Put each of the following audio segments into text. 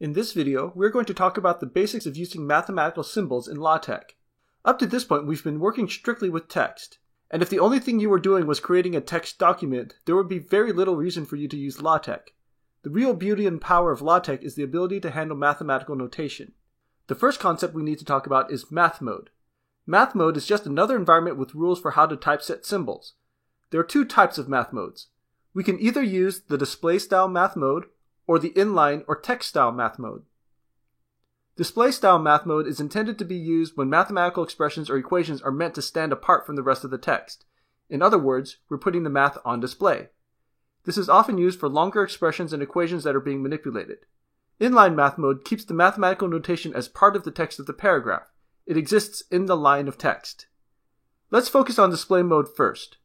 In this video, we're going to talk about the basics of using mathematical symbols in LaTeX. Up to this point, we've been working strictly with text, and if the only thing you were doing was creating a text document, there would be very little reason for you to use LaTeX. The real beauty and power of LaTeX is the ability to handle mathematical notation. The first concept we need to talk about is math mode. Math mode is just another environment with rules for how to typeset symbols. There are two types of math modes. We can either use the display style math mode or the inline or text style math mode. Display style math mode is intended to be used when mathematical expressions or equations are meant to stand apart from the rest of the text. In other words, we're putting the math on display. This is often used for longer expressions and equations that are being manipulated. Inline math mode keeps the mathematical notation as part of the text of the paragraph. It exists in the line of text. Let's focus on display mode first.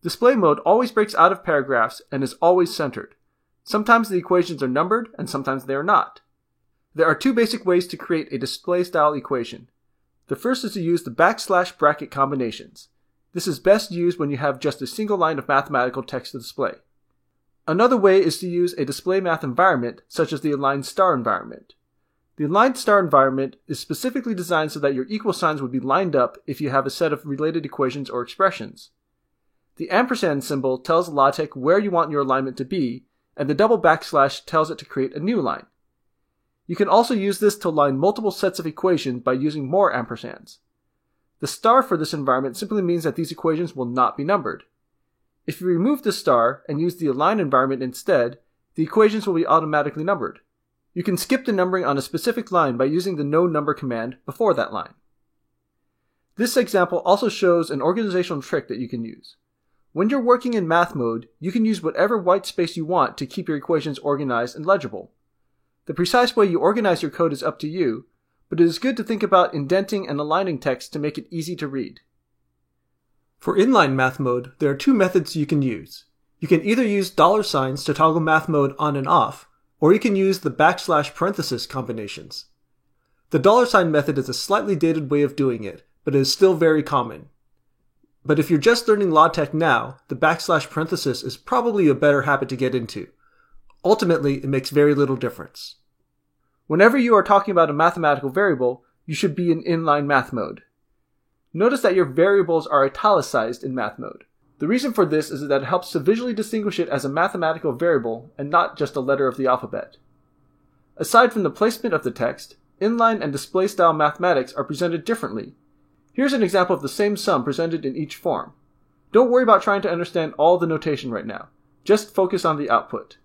Display mode always breaks out of paragraphs and is always centered. Sometimes the equations are numbered and sometimes they are not. There are two basic ways to create a display style equation. The first is to use the backslash bracket combinations. This is best used when you have just a single line of mathematical text to display. Another way is to use a display math environment, such as the aligned star environment. The aligned star environment is specifically designed so that your equal signs would be lined up if you have a set of related equations or expressions. The ampersand symbol tells LaTeX where you want your alignment to be, and the double backslash tells it to create a new line. You can also use this to align multiple sets of equations by using more ampersands. The star for this environment simply means that these equations will not be numbered. If you remove the star and use the align environment instead, the equations will be automatically numbered. You can skip the numbering on a specific line by using the no number command before that line. This example also shows an organizational trick that you can use. When you're working in math mode, you can use whatever white space you want to keep your equations organized and legible. The precise way you organize your code is up to you, but it is good to think about indenting and aligning text to make it easy to read. For inline math mode, there are two methods you can use. You can either use $signs to toggle math mode on and off, or you can use the backslash parenthesis combinations. The $sign method is a slightly dated way of doing it, but it is still very common. But if you're just learning LaTeX now, the backslash parenthesis is probably a better habit to get into. Ultimately, it makes very little difference. Whenever you are talking about a mathematical variable, you should be in inline math mode. Notice that your variables are italicized in math mode. The reason for this is that it helps to visually distinguish it as a mathematical variable and not just a letter of the alphabet. Aside from the placement of the text, inline and display style mathematics are presented differently. Here's an example of the same sum presented in each form. Don't worry about trying to understand all the notation right now. Just focus on the output.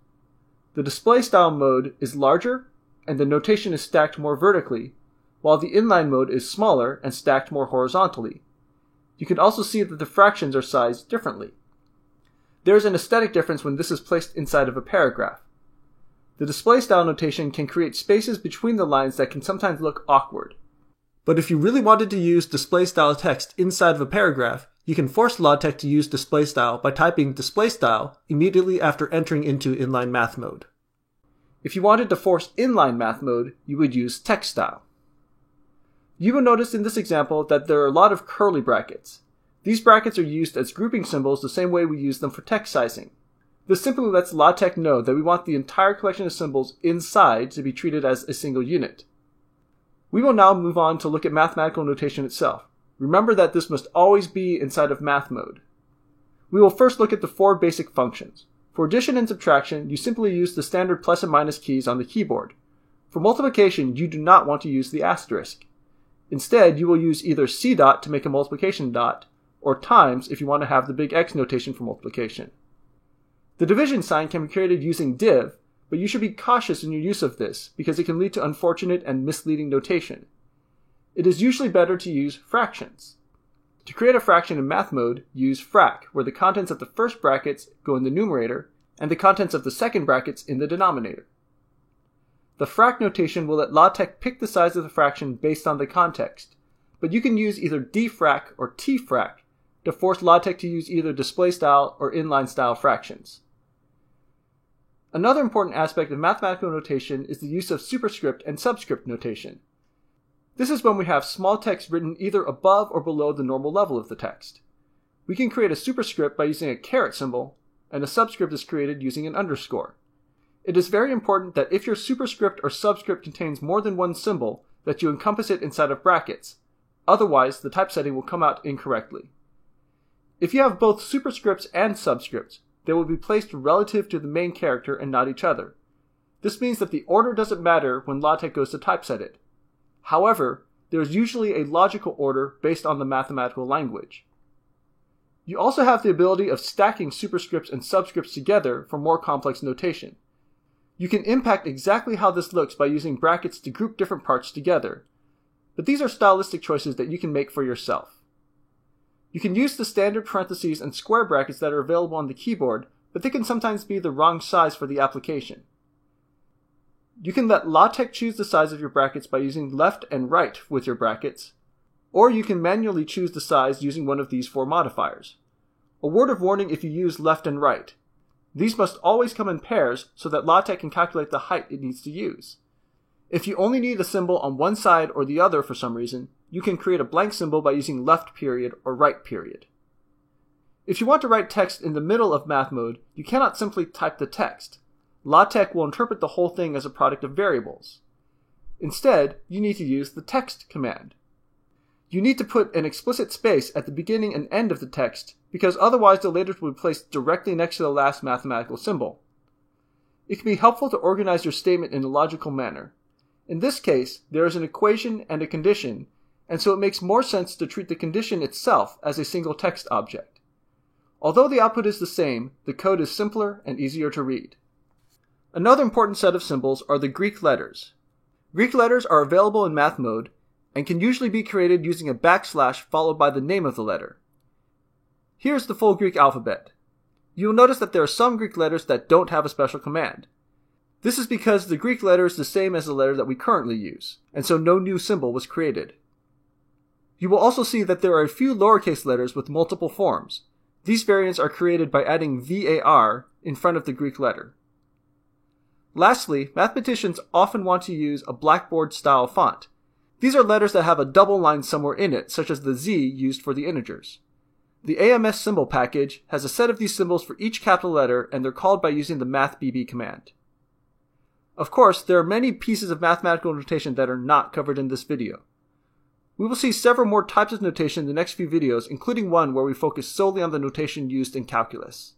The display style mode is larger and the notation is stacked more vertically, while the inline mode is smaller and stacked more horizontally. You can also see that the fractions are sized differently. There is an aesthetic difference when this is placed inside of a paragraph. The display style notation can create spaces between the lines that can sometimes look awkward. But if you really wanted to use display style text inside of a paragraph, you can force LaTeX to use display style by typing display style immediately after entering into inline math mode. If you wanted to force inline math mode, you would use text style. You will notice in this example that there are a lot of curly brackets. These brackets are used as grouping symbols the same way we use them for text sizing. This simply lets LaTeX know that we want the entire collection of symbols inside to be treated as a single unit. We will now move on to look at mathematical notation itself. Remember that this must always be inside of math mode. We will first look at the four basic functions. For addition and subtraction, you simply use the standard plus and minus keys on the keyboard. For multiplication, you do not want to use the asterisk. Instead, you will use either C dot to make a multiplication dot, or times if you want to have the big X notation for multiplication. The division sign can be created using div, but you should be cautious in your use of this because it can lead to unfortunate and misleading notation. It is usually better to use fractions. To create a fraction in math mode, use frac, where the contents of the first brackets go in the numerator and the contents of the second brackets in the denominator. The frac notation will let LaTeX pick the size of the fraction based on the context, but you can use either dfrac or tfrac to force LaTeX to use either display style or inline style fractions. Another important aspect of mathematical notation is the use of superscript and subscript notation. This is when we have small text written either above or below the normal level of the text. We can create a superscript by using a caret symbol, and a subscript is created using an underscore. It is very important that if your superscript or subscript contains more than one symbol, that you encompass it inside of brackets. Otherwise, the typesetting will come out incorrectly. If you have both superscripts and subscripts, they will be placed relative to the main character and not each other. This means that the order doesn't matter when LaTeX goes to typeset it. However, there is usually a logical order based on the mathematical language. You also have the ability of stacking superscripts and subscripts together for more complex notation. You can impact exactly how this looks by using brackets to group different parts together, but these are stylistic choices that you can make for yourself. You can use the standard parentheses and square brackets that are available on the keyboard, but they can sometimes be the wrong size for the application. You can let LaTeX choose the size of your brackets by using left and right with your brackets, or you can manually choose the size using one of these 4 modifiers. A word of warning if you use left and right. These must always come in pairs so that LaTeX can calculate the height it needs to use. If you only need a symbol on one side or the other for some reason, you can create a blank symbol by using left period or right period. If you want to write text in the middle of math mode, you cannot simply type the text. LaTeX will interpret the whole thing as a product of variables. Instead, you need to use the text command. You need to put an explicit space at the beginning and end of the text, because otherwise the letters will be placed directly next to the last mathematical symbol. It can be helpful to organize your statement in a logical manner. In this case, there is an equation and a condition, and so it makes more sense to treat the condition itself as a single text object. Although the output is the same, the code is simpler and easier to read. Another important set of symbols are the Greek letters. Greek letters are available in math mode, and can usually be created using a backslash followed by the name of the letter. Here's the full Greek alphabet. You will notice that there are some Greek letters that don't have a special command. This is because the Greek letter is the same as the letter that we currently use, and so no new symbol was created. You will also see that there are a few lowercase letters with multiple forms. These variants are created by adding VAR in front of the Greek letter. Lastly, mathematicians often want to use a Blackboard-style font. These are letters that have a double line somewhere in it, such as the Z used for the integers. The AMS symbol package has a set of these symbols for each capital letter, and they're called by using the mathbb command. Of course, there are many pieces of mathematical notation that are not covered in this video. We will see several more types of notation in the next few videos, including one where we focus solely on the notation used in calculus.